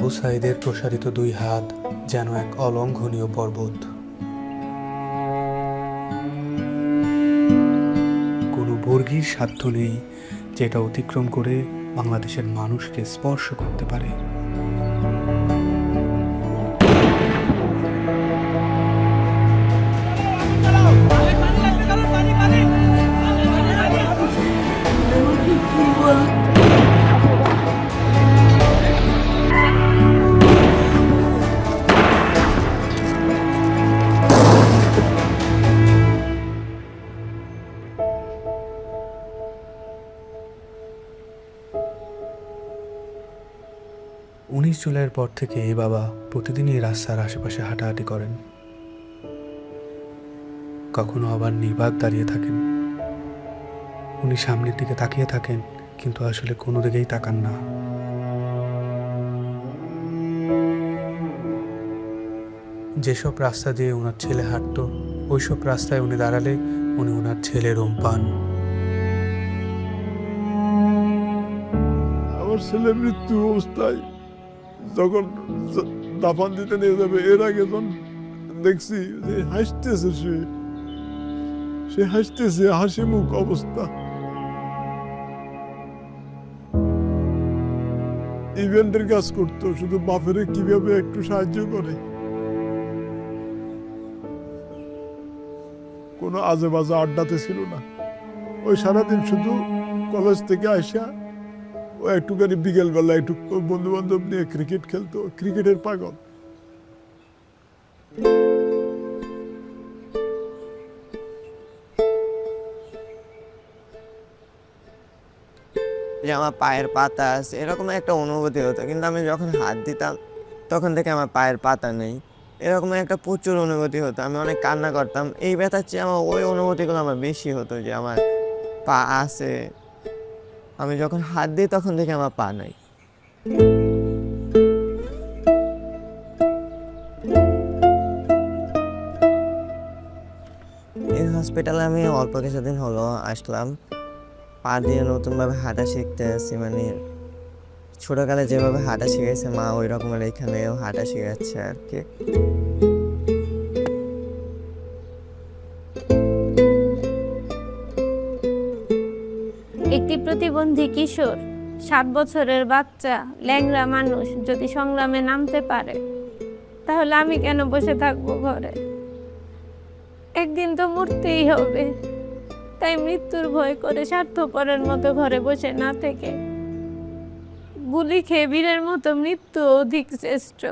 আবু সাঈদের প্রসারিত দুই হাত যেন এক অলঙ্ঘনীয় পর্বত। কোনো বর্গীর সাধ্য নেই যেটা অতিক্রম করে বাংলাদেশের মানুষকে স্পর্শ করতে পারে। জুলাইয়ের পর থেকে বাবা প্রতিদিনই রাস্তার আশেপাশে হাঁটাহাঁটি করেন। কখনো আবার নির্বাক দাঁড়িয়ে থাকেন। উনি সামনের দিকে তাকিয়ে থাকেন, কিন্তু আসলে কোনো দিকেই তাকান না। যেসব রাস্তা দিয়ে ওনার ছেলে হাঁটতো, ওইসব রাস্তায় উনি দাঁড়ালে উনি ওনার ছেলের রুম পান। আমার ছেলে মৃত্যু অবস্থায় যখন দাফন দিতে নিয়ে যাবে, এর আগে যখন দেখছি যে হাসতেছে, সে হাসতেছে, হাসি মুখ অবস্থা। ইভেন্টের কাজ করতো, শুধু বাপেরে কিভাবে একটু সাহায্য করে। কোনো আজে বাজে আড্ডাতে ছিল না। ওই সারাদিন শুধু কলেজ থেকে আসা ও একটুখানি বিকেলবেলা একটু বন্ধু বান্ধব নিয়ে ক্রিকেট খেলতো, ক্রিকেটের পাগল। যে আমার পায়ের পাতা আছে, এরকম একটা অনুভূতি হতো। কিন্তু আমি যখন হাত দিতাম তখন থেকে আমার পায়ের পাতা নেই, এরকম একটা প্রচুর অনুভূতি হতো। আমি অনেক কান্না করতাম। এই ব্যথার চেয়ে আমার ওই অনুভূতিগুলো আমার বেশি হতো, যে আমার পা আছে। আমি যখন হাত দিই তখন থেকে আমার পা নাই। এই হসপিটালে আমি অল্প কিছুদিন হলো আসলাম। পা দিয়ে নতুনভাবে হাঁটা শিখতে আসছি। মানে ছোটকালে যেভাবে হাঁটা শিখেছে মা, ওই রকমের এখানেও হাঁটা শিখাচ্ছে আর কি। একটি প্রতিবন্ধী কিশোর, 7 বছরের বাচ্চা, ল্যাংড়া মানুষ যদি সংগ্রামে নামতে পারে, তাহলে আমি কেন বসে থাকবো ঘরে? একদিন তো মরতেই হবে। তাই মৃত্যুর ভয় করে স্বার্থপরের মতো ঘরে বসে না থেকে গুলি খেয়ে বীরের মতো মৃত্যু অধিক শ্রেষ্ঠ।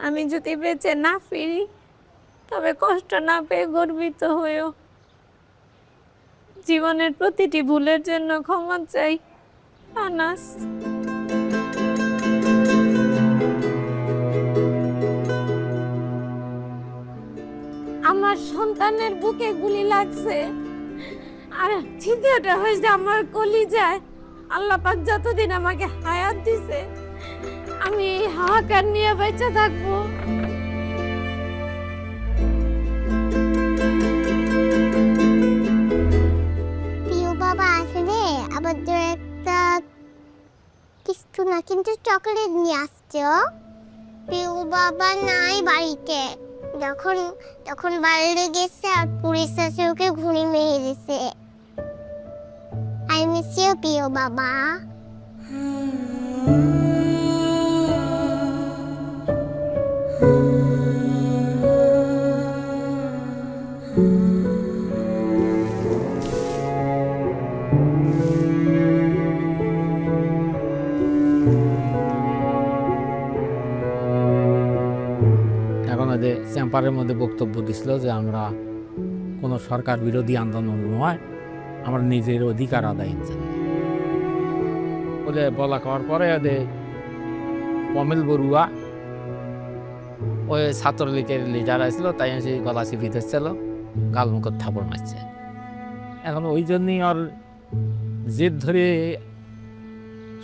আমি যদি বেঁচে না ফিরি, তবে কষ্ট না পেয়ে গর্বিত হয়েও জীবনের প্রতিটি ভুলের জন্য ক্ষমা চাই। আনাস। আমার সন্তানের বুকে গুলি লাগছে, আর ছিদ্রটা হয়েছে আমার কলিজায়। আল্লাহ পাক যতদিন আমাকে হায়াত দিছে, আমি এই হাহাকার নিয়ে বেঁচে থাকবো। প্রিয় বাবা আসলে আমাদের একটা কিছু না, কিন্তু চকলেট নিয়ে আসছে। প্রিয় বাবা নাই বাড়িতে। যখন বাইরে গেছে আর পুলিশ এসে ওকে ঘুরে মেরে দিছে। আই মিস ইউ প্রিয় বাবা। এখন যে চেম্বারের মধ্যে বক্তব্য দিছিল যে আমরা কোনো সরকার বিরোধী আন্দোলন নয়, আমরা নিজের অধিকার আদায়ের জন্য বলে বলা খাওয়ার পরে ওদের পমেল বড়ুয়া ওই ছাত্রলীগের লিডার আসছিল, তাই সেই গলা চিপি ধরছিল, গালমুখত থাপড় মারছে। এখন ওই জন্যই ওর জেদ ধরে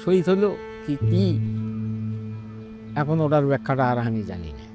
শহীদ হলো কি এখন ওটার ব্যাখ্যাটা আর আমি জানি না।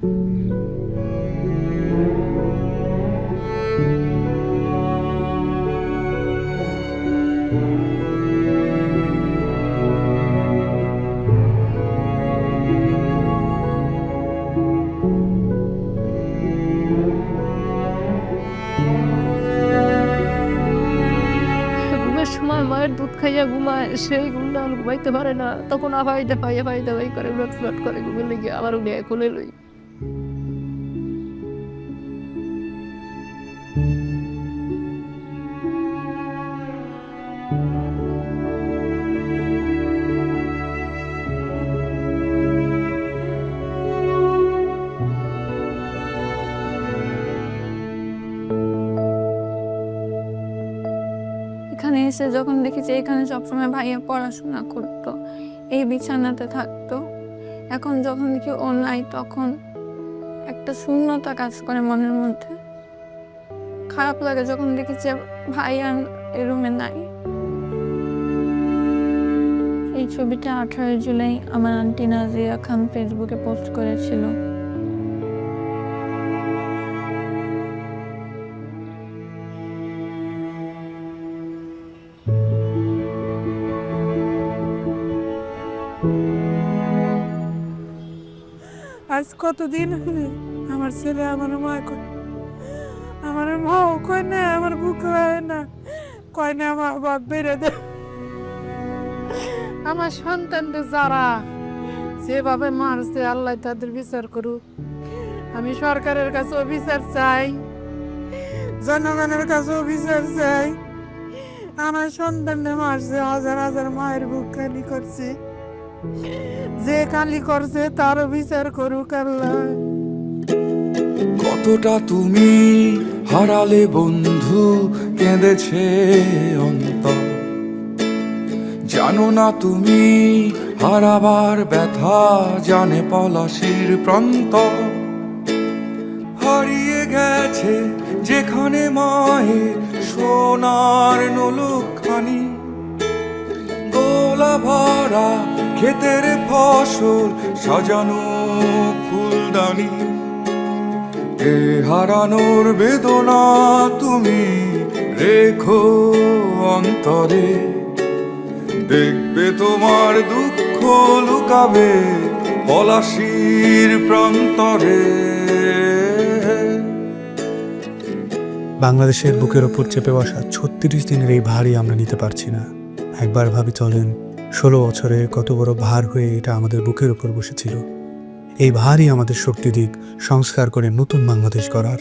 খাইয়া ঘুমায়, সেই ঘুমটা আর ঘুমাইতে পারে না, তখন আফাইতে পাইয়া পাইতে পাই করে ফ্লট ফ্লট করে ঘুমের লেগে আবার উঠে কোলে লই। এখানে এসে যখন দেখি যে এখানে সবসময় ভাইয়া পড়াশোনা করতো, এই বিছানাতে থাকতো, এখন যখন দেখি ও নাই তখন একটা শূন্যতা কাজ করে মনের মধ্যে। খারাপ লাগে যখন দেখি যে ভাইয়া এই রুমে নাই। এই ছবিটা 18 জুলাই আমার আন্টি নাজিয়া খান ফেসবুকে পোস্ট করেছিল। আজ কতদিন আমার ছেলে আমার মা আমার মাও কয় না, আমার বুক হয় না, কয় না আমার বাপ বেড়ে দে। আমার সন্তানদের যারা যেভাবে মারছে আল্লাহ তাদের বিচার করুক। আমি সরকারের কাছেও বিচার চাই, জনগণের কাছেও বিচার চাই। আমার সন্তানদের মারছে, হাজার হাজার মায়ের বুক খালি করছে, যে কালি করছে তারও বিচার করুক আল্লাহ। কতটা তুমি হারালে বন্ধু, কেঁদেছে অন্তর। জানো না তুমি হারাবার ব্যথা, জানে পলাশির প্রান্ত। হারিয়ে গেছে যেখানে মায়ের সোনার নোলখানি, গোলা ভরা ক্ষেতের ফসল, সাজানো ফুলদানি। এ হারানোর বেদনা তুমি রেখো অন্তরে, দেখবে তোমার দুঃখ লুকাবে পলাশির প্রান্তরে। বাংলাদেশের বুকের ওপর চেপে বসা 36 দিনের এই ভারই আমরা নিতে পারছি না। একবার ভাবি চলেন 16 বছরে কত বড় ভার হয়ে এটা আমাদের বুকের ওপর বসেছিল। এই ভারই আমাদের শক্তি দিক সংস্কার করে নতুন বাংলাদেশ গড়ার।